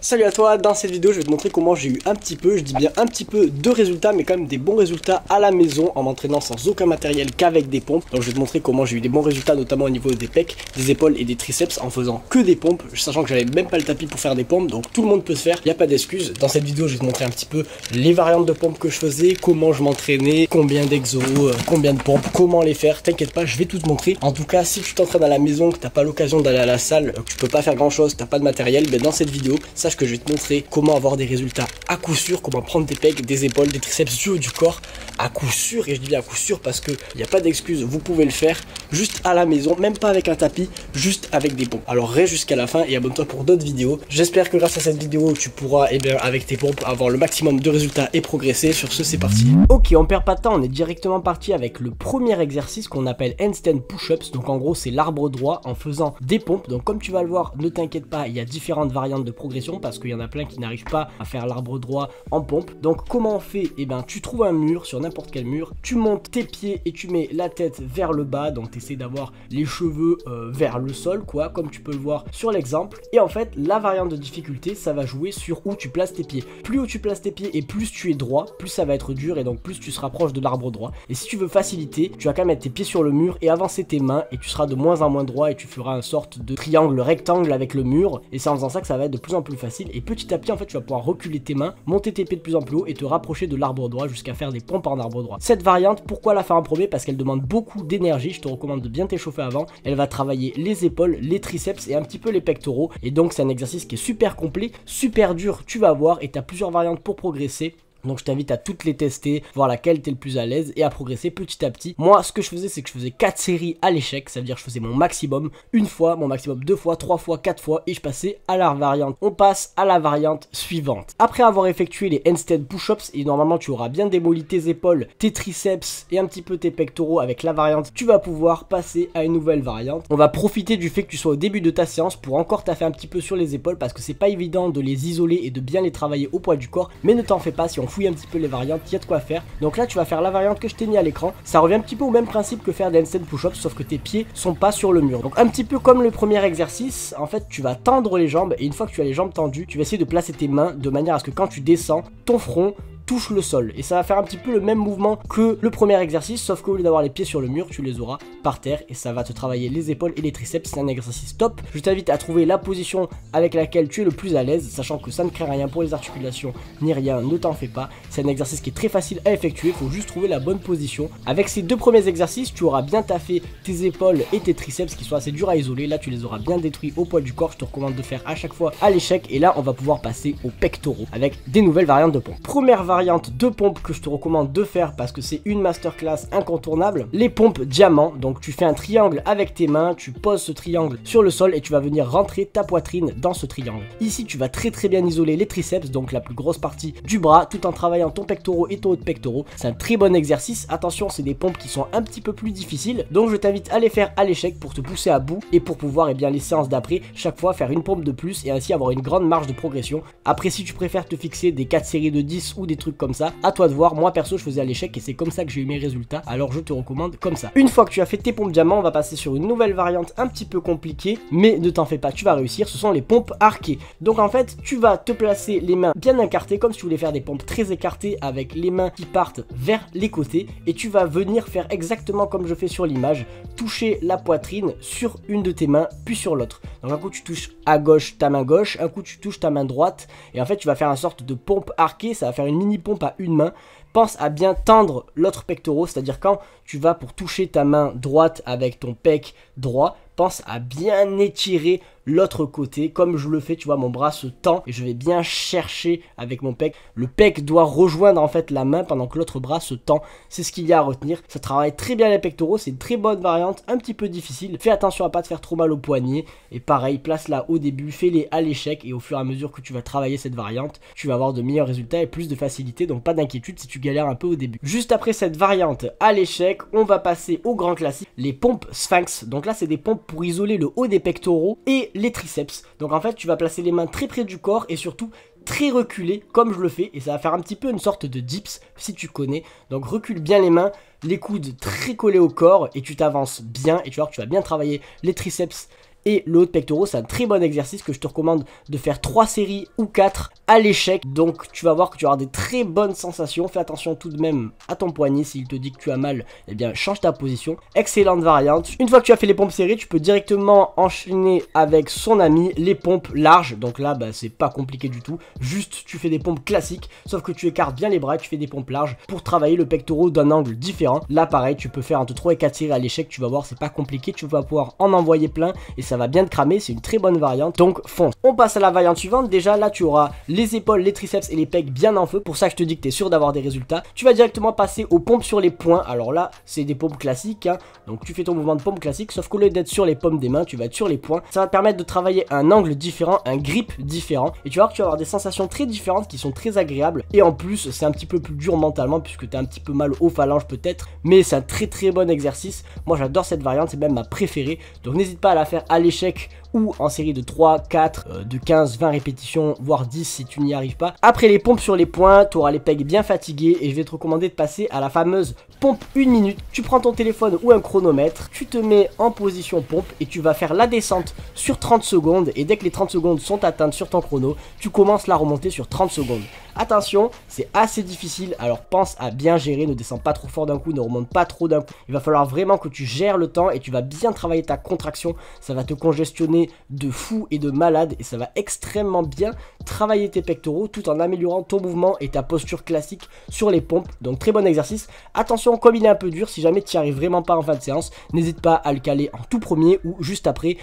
Salut à toi, dans cette vidéo je vais te montrer comment j'ai eu un petit peu, je dis bien un petit peu de résultats, mais quand même des bons résultats à la maison en m'entraînant sans aucun matériel qu'avec des pompes. Donc je vais te montrer comment j'ai eu des bons résultats, notamment au niveau des pecs, des épaules et des triceps en faisant que des pompes, sachant que j'avais même pas le tapis pour faire des pompes, donc tout le monde peut se faire, il n'y a pas d'excuse. Dans cette vidéo je vais te montrer un petit peu les variantes de pompes que je faisais, comment je m'entraînais, combien d'exos, combien de pompes, comment les faire, t'inquiète pas, je vais tout te montrer. En tout cas, si tu t'entraînes à la maison, que t'as pas l'occasion d'aller à la salle, que tu peux pas faire grand chose, t'as pas de matériel, ben dans cette vidéo, sache que je vais te montrer comment avoir des résultats à coup sûr, comment prendre des pecs, des épaules, des triceps, du haut du corps à coup sûr. Et je dis bien à coup sûr parce que il n'y a pas d'excuse, vous pouvez le faire juste à la maison, même pas avec un tapis, juste avec des pompes. Alors reste jusqu'à la fin et abonne-toi pour d'autres vidéos. J'espère que grâce à cette vidéo tu pourras, avec tes pompes, avoir le maximum de résultats et progresser. Sur ce, c'est parti. Ok, on perd pas de temps, on est directement parti avec le premier exercice qu'on appelle handstand push-ups. Donc en gros c'est l'arbre droit en faisant des pompes. Donc comme tu vas le voir, ne t'inquiète pas, il y a différentes variantes de progression parce qu'il y en a plein qui n'arrivent pas à faire l'arbre droit en pompe. Donc comment on fait? Eh ben tu trouves un mur, sur n'importe quel mur, tu montes tes pieds et tu mets la tête vers le bas, donc tu essaies d'avoir les cheveux vers le sol quoi, comme tu peux le voir sur l'exemple. Et en fait la variante de difficulté, ça va jouer sur où tu places tes pieds. Plus haut tu places tes pieds et plus tu es droit, plus ça va être dur et donc plus tu se rapproches de l'arbre droit. Et si tu veux faciliter, tu vas quand même mettre tes pieds sur le mur et avancer tes mains et tu seras de moins en moins droit et tu feras une sorte de triangle rectangle avec le mur. Et c'est en faisant ça que ça va être de plus en plus facile. Et petit à petit en fait tu vas pouvoir reculer tes mains, monter tes pieds de plus en plus haut et te rapprocher de l'arbre droit jusqu'à faire des pompes en arbre droit. Cette variante, pourquoi la faire en premier? Parce qu'elle demande beaucoup d'énergie, je te recommande de bien t'échauffer avant. Elle va travailler les épaules, les triceps et un petit peu les pectoraux. Et donc c'est un exercice qui est super complet, super dur, tu vas voir, et tu as plusieurs variantes pour progresser. Donc je t'invite à toutes les tester, voir laquelle t'es le plus à l'aise et à progresser petit à petit. Moi ce que je faisais c'est que je faisais 4 séries à l'échec, ça veut dire que je faisais mon maximum une fois, mon maximum 2 fois, 3 fois, 4 fois et je passais à la variante. On passe à la variante suivante. Après avoir effectué les handstand push-ups et normalement tu auras bien démoli tes épaules, tes triceps et un petit peu tes pectoraux avec la variante, tu vas pouvoir passer à une nouvelle variante. On va profiter du fait que tu sois au début de ta séance pour encore taffer un petit peu sur les épaules parce que c'est pas évident de les isoler et de bien les travailler au poids du corps, mais ne t'en fais pas, si on fouille un petit peu les variantes, il y a de quoi faire. Donc là tu vas faire la variante que je t'ai mis à l'écran, ça revient un petit peu au même principe que faire des handstand push-ups sauf que tes pieds sont pas sur le mur. Donc un petit peu comme le premier exercice, en fait tu vas tendre les jambes et une fois que tu as les jambes tendues, tu vas essayer de placer tes mains de manière à ce que quand tu descends, ton front touche le sol et ça va faire un petit peu le même mouvement que le premier exercice, sauf qu'au lieu d'avoir les pieds sur le mur, tu les auras par terre et ça va te travailler les épaules et les triceps. C'est un exercice top. Je t'invite à trouver la position avec laquelle tu es le plus à l'aise, sachant que ça ne crée rien pour les articulations ni rien, ne t'en fais pas. C'est un exercice qui est très facile à effectuer, il faut juste trouver la bonne position. Avec ces deux premiers exercices, tu auras bien taffé tes épaules et tes triceps qui sont assez durs à isoler. Là tu les auras bien détruits au poids du corps. Je te recommande de faire à chaque fois à l'échec et là on va pouvoir passer aux pectoraux avec des nouvelles variantes de pompes. Première variante de pompes que je te recommande de faire parce que c'est une masterclass incontournable, les pompes diamant. Donc tu fais un triangle avec tes mains, tu poses ce triangle sur le sol et tu vas venir rentrer ta poitrine dans ce triangle. Ici tu vas très bien isoler les triceps, donc la plus grosse partie du bras, tout en travaillant ton pectoraux et ton haut de pectoraux. C'est un très bon exercice. Attention, c'est des pompes qui sont un petit peu plus difficiles, donc je t'invite à les faire à l'échec pour te pousser à bout et pour pouvoir les séances d'après chaque fois faire une pompe de plus et ainsi avoir une grande marge de progression. Après si tu préfères te fixer des 4 séries de 10 ou des trucs comme ça, à toi de voir. Moi perso je faisais à l'échec et c'est comme ça que j'ai eu mes résultats, alors je te recommande comme ça. Une fois que tu as fait tes pompes diamant, on va passer sur une nouvelle variante un petit peu compliquée, mais ne t'en fais pas, tu vas réussir. Ce sont les pompes arquées. Donc en fait tu vas te placer les mains bien écartées comme si tu voulais faire des pompes très écartées avec les mains qui partent vers les côtés et tu vas venir faire exactement comme je fais sur l'image, toucher la poitrine sur une de tes mains puis sur l'autre. Donc un coup tu touches à gauche ta main gauche, un coup tu touches ta main droite et en fait tu vas faire une sorte de pompe arquée, ça va faire une mini pompe à une main. Pense à bien tendre l'autre pectoral, c'est-à-dire quand tu vas pour toucher ta main droite avec ton pec droit, pense à bien étirer l'autre côté comme je le fais, tu vois, mon bras se tend et je vais bien chercher avec mon pec. Le pec doit rejoindre en fait la main pendant que l'autre bras se tend, c'est ce qu'il y a à retenir. Ça travaille très bien les pectoraux, c'est une très bonne variante, un petit peu difficile. Fais attention à pas te faire trop mal au poignet et pareil, place-la au début, fais-les à l'échec et au fur et à mesure que tu vas travailler cette variante, tu vas avoir de meilleurs résultats et plus de facilité, donc pas d'inquiétude si tu galères un peu au début. Juste après cette variante à l'échec, on va passer au grand classique, les pompes sphinx. Donc là c'est des pompes pour isoler le haut des pectoraux et les triceps. Donc en fait tu vas placer les mains très près du corps et surtout très reculé comme je le fais et ça va faire un petit peu une sorte de dips si tu connais. Donc recule bien les mains, les coudes très collés au corps et tu t'avances bien et tu vas voir que tu vas bien travailler les triceps et le haut de pectoraux. C'est un très bon exercice que je te recommande de faire 3 séries ou 4 à l'échec. Donc tu vas voir que tu auras des très bonnes sensations. Fais attention tout de même à ton poignet. S'il te dit que tu as mal, eh bien change ta position. Excellente variante. Une fois que tu as fait les pompes serrées, tu peux directement enchaîner avec son ami les pompes larges. Donc là c'est pas compliqué du tout. Juste tu fais des pompes classiques, sauf que tu écartes bien les bras et tu fais des pompes larges pour travailler le pectoral d'un angle différent. Là pareil, tu peux faire entre 3 et 4 séries à l'échec. Tu vas voir, c'est pas compliqué. Tu vas pouvoir en envoyer plein et ça va bien te cramer. C'est une très bonne variante, donc fonce. On passe à la variante suivante. Déjà là tu auras les épaules, les triceps et les pecs bien en feu. Pour ça je te dis que tu es sûr d'avoir des résultats. Tu vas directement passer aux pompes sur les poings. Alors là c'est des pompes classiques, hein. Donc tu fais ton mouvement de pompe classique, sauf qu'au lieu d'être sur les paumes des mains, tu vas être sur les poings. Ça va te permettre de travailler un angle différent, un grip différent, et tu vas voir que tu vas avoir des sensations très différentes qui sont très agréables. Et en plus c'est un petit peu plus dur mentalement puisque tu as un petit peu mal aux phalanges peut-être, mais c'est un très bon exercice. Moi j'adore cette variante, c'est même ma préférée. Donc n'hésite pas à la faire à l'échec ou en série de 3, 4, de 15, 20 répétitions, voire 10 si tu n'y arrives pas. Après les pompes sur les poings, tu auras les pecs bien fatigués et je vais te recommander de passer à la fameuse pompe 1 minute. Tu prends ton téléphone ou un chronomètre, tu te mets en position pompe et tu vas faire la descente sur 30 secondes et dès que les 30 secondes sont atteintes sur ton chrono, tu commences la remontée sur 30 secondes. Attention, c'est assez difficile, alors pense à bien gérer, ne descends pas trop fort d'un coup, ne remonte pas trop d'un coup. Il va falloir vraiment que tu gères le temps et tu vas bien travailler ta contraction, ça va te congestionner de fou et de malade et ça va extrêmement bien travailler tes pectoraux tout en améliorant ton mouvement et ta posture classique sur les pompes. Donc très bon exercice. Attention, comme il est un peu dur, si jamais tu n'y arrives vraiment pas en fin de séance, n'hésite pas à le caler en tout premier ou juste après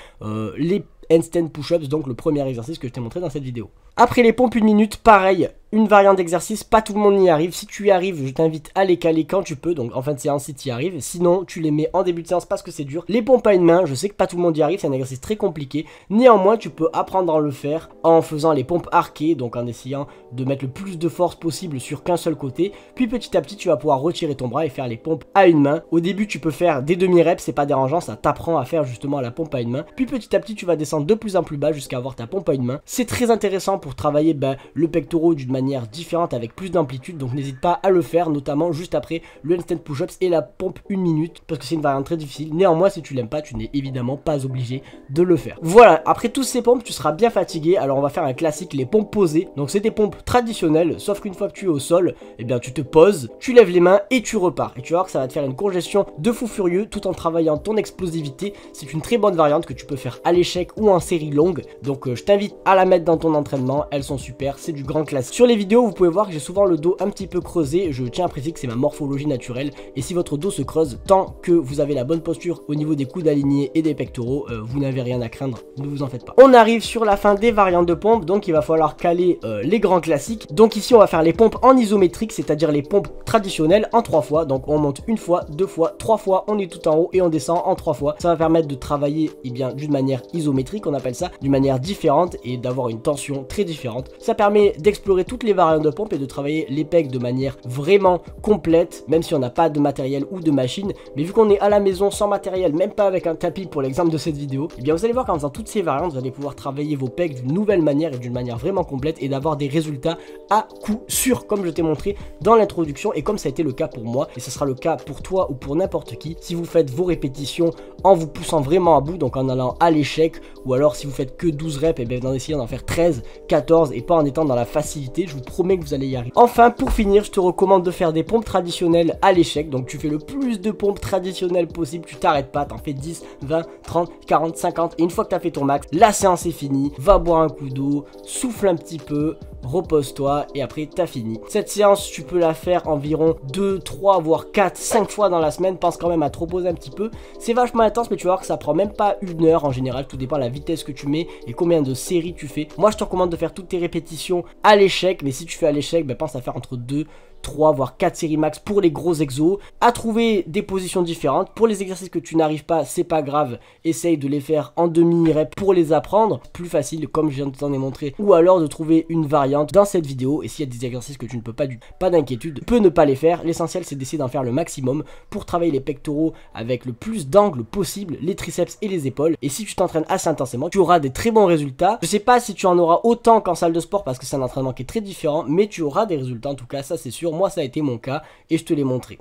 les handstand push-ups, donc le premier exercice que je t'ai montré dans cette vidéo. Après les pompes 1 minute, pareil, une variante d'exercice, pas tout le monde y arrive. Si tu y arrives, je t'invite à les caler quand tu peux, donc en fin de séance si tu y arrives. Sinon, tu les mets en début de séance parce que c'est dur. Les pompes à une main, je sais que pas tout le monde y arrive, c'est un exercice très compliqué. Néanmoins, tu peux apprendre à le faire en faisant les pompes arquées, donc en essayant de mettre le plus de force possible sur qu'un seul côté. Puis petit à petit, tu vas pouvoir retirer ton bras et faire les pompes à une main. Au début, tu peux faire des demi-reps, c'est pas dérangeant, ça t'apprend à faire justement la pompe à une main. Puis petit à petit, tu vas descendre de plus en plus bas jusqu'à avoir ta pompe à une main. C'est très intéressant pour travailler le pectoral d'une manière différente avec plus d'amplitude, donc n'hésite pas à le faire, notamment juste après le handstand push-ups et la pompe 1 minute, parce que c'est une variante très difficile. Néanmoins, si tu l'aimes pas, tu n'es évidemment pas obligé de le faire. Voilà, après toutes ces pompes, tu seras bien fatigué, alors on va faire un classique, les pompes posées. Donc c'est des pompes traditionnelles, sauf qu'une fois que tu es au sol, eh bien tu te poses, tu lèves les mains et tu repars. Et tu vas voir que ça va te faire une congestion de fou furieux tout en travaillant ton explosivité. C'est une très bonne variante que tu peux faire à l'échec ou en série longue, donc je t'invite à la mettre dans ton entraînement, elles sont super, c'est du grand classique. Sur les vidéos, vous pouvez voir que j'ai souvent le dos un petit peu creusé, je tiens à préciser que c'est ma morphologie naturelle, et si votre dos se creuse, tant que vous avez la bonne posture au niveau des coudes alignés et des pectoraux, vous n'avez rien à craindre, ne vous en faites pas. On arrive sur la fin des variantes de pompes, donc il va falloir caler les grands classiques. Donc ici on va faire les pompes en isométrique, c'est-à-dire les pompes traditionnelles en 3 fois, donc on monte 1 fois, 2 fois, 3 fois, on est tout en haut et on descend en 3 fois. Ça va permettre de travailler bien d'une manière isométrique, on appelle ça, d'une manière différente et d'avoir une tension très différente. Ça permet d'explorer toutes les variantes de pompes et de travailler les pecs de manière vraiment complète, même si on n'a pas de matériel ou de machine. Mais vu qu'on est à la maison sans matériel, même pas avec un tapis pour l'exemple de cette vidéo, et bien vous allez voir qu'en faisant toutes ces variantes, vous allez pouvoir travailler vos pecs d'une nouvelle manière et d'une manière vraiment complète et d'avoir des résultats à coup sûr, comme je t'ai montré dans l'introduction et comme ça a été le cas pour moi, et ce sera le cas pour toi ou pour n'importe qui si vous faites vos répétitions en vous poussant vraiment à bout, donc en allant à l'échec, ou alors si vous faites que 12 reps, et bien en essayant d'en faire 13, 14 et pas en étant dans la facilité. Je vous promets que vous allez y arriver. Enfin, pour finir, je te recommande de faire des pompes traditionnelles à l'échec. Donc tu fais le plus de pompes traditionnelles possible, tu t'arrêtes pas, t'en fais 10, 20, 30, 40, 50 et une fois que tu as fait ton max, la séance est finie, va boire un coup d'eau, souffle un petit peu, repose-toi et après t'as fini. Cette séance tu peux la faire environ 2, 3 voire 4, 5 fois dans la semaine. Pense quand même à te reposer un petit peu. C'est vachement intense mais tu vas voir que ça prend même pas 1 heure en général. Tout dépend de la vitesse que tu mets et combien de séries tu fais. Moi je te recommande de faire toutes tes répétitions à l'échec, mais si tu fais à l'échec, pense à faire entre 2, 3 voire 4 séries max pour les gros exos, à trouver des positions différentes. Pour les exercices que tu n'arrives pas, c'est pas grave, essaye de les faire en demi-rep pour les apprendre, plus facile comme je t'en ai montré, ou alors de trouver une variante dans cette vidéo. Et s'il y a des exercices que tu ne peux pas, pas d'inquiétude, tu peux ne pas les faire. L'essentiel c'est d'essayer d'en faire le maximum pour travailler les pectoraux avec le plus d'angles possible, les triceps et les épaules. Et si tu t'entraînes assez intensément, tu auras des très bons résultats. Je sais pas si tu en auras autant qu'en salle de sport parce que c'est un entraînement qui est très différent, mais tu auras des résultats en tout cas, ça c'est sûr. sûr, moi ça a été mon cas et je te l'ai montré.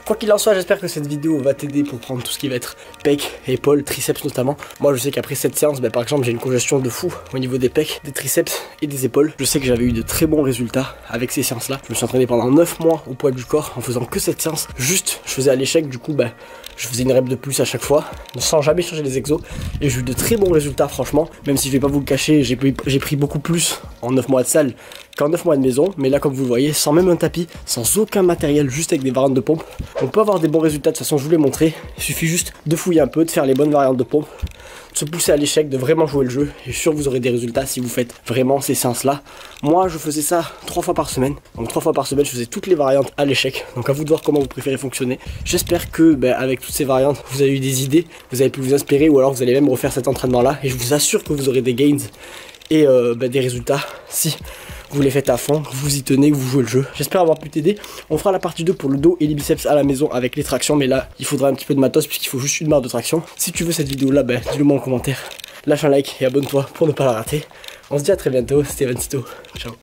Quoi qu'il en soit, j'espère que cette vidéo va t'aider pour prendre tout ce qui va être pecs, épaules, triceps notamment. Moi je sais qu'après cette séance, par exemple j'ai une congestion de fou au niveau des pecs, des triceps et des épaules. Je sais que j'avais eu de très bons résultats avec ces séances là. Je me suis entraîné pendant 9 mois au poids du corps en faisant que cette séance. Juste je faisais à l'échec, du coup je faisais une rep de plus à chaque fois, sans jamais changer les exos. Et j'ai eu de très bons résultats franchement. Même si je vais pas vous le cacher, j'ai pris beaucoup plus en 9 mois de salle qu'en 9 mois de maison. Mais là comme vous le voyez, sans même un tapis, sans aucun matériel, juste avec des variantes de pompe, on peut avoir des bons résultats. De toute façon je vous l'ai montré. Il suffit juste de fouiller un peu, de faire les bonnes variantes de pompe, de se pousser à l'échec, de vraiment jouer le jeu. Et je suis sûr que vous aurez des résultats si vous faites vraiment ces séances là. Moi je faisais ça 3 fois par semaine. Donc 3 fois par semaine je faisais toutes les variantes à l'échec. Donc à vous de voir comment vous préférez fonctionner. J'espère que avec toutes ces variantes vous avez eu des idées, vous avez pu vous inspirer, ou alors vous allez même refaire cet entraînement là. Et je vous assure que vous aurez des gains et des résultats si vous les faites à fond, vous y tenez, vous jouez le jeu. J'espère avoir pu t'aider. On fera la partie 2 pour le dos et les biceps à la maison avec les tractions. Mais là, il faudra un petit peu de matos puisqu'il faut juste une barre de traction. Si tu veux cette vidéo là, dis-le moi en commentaire. Lâche un like et abonne-toi pour ne pas la rater. On se dit à très bientôt. C'était Evansito. Ciao.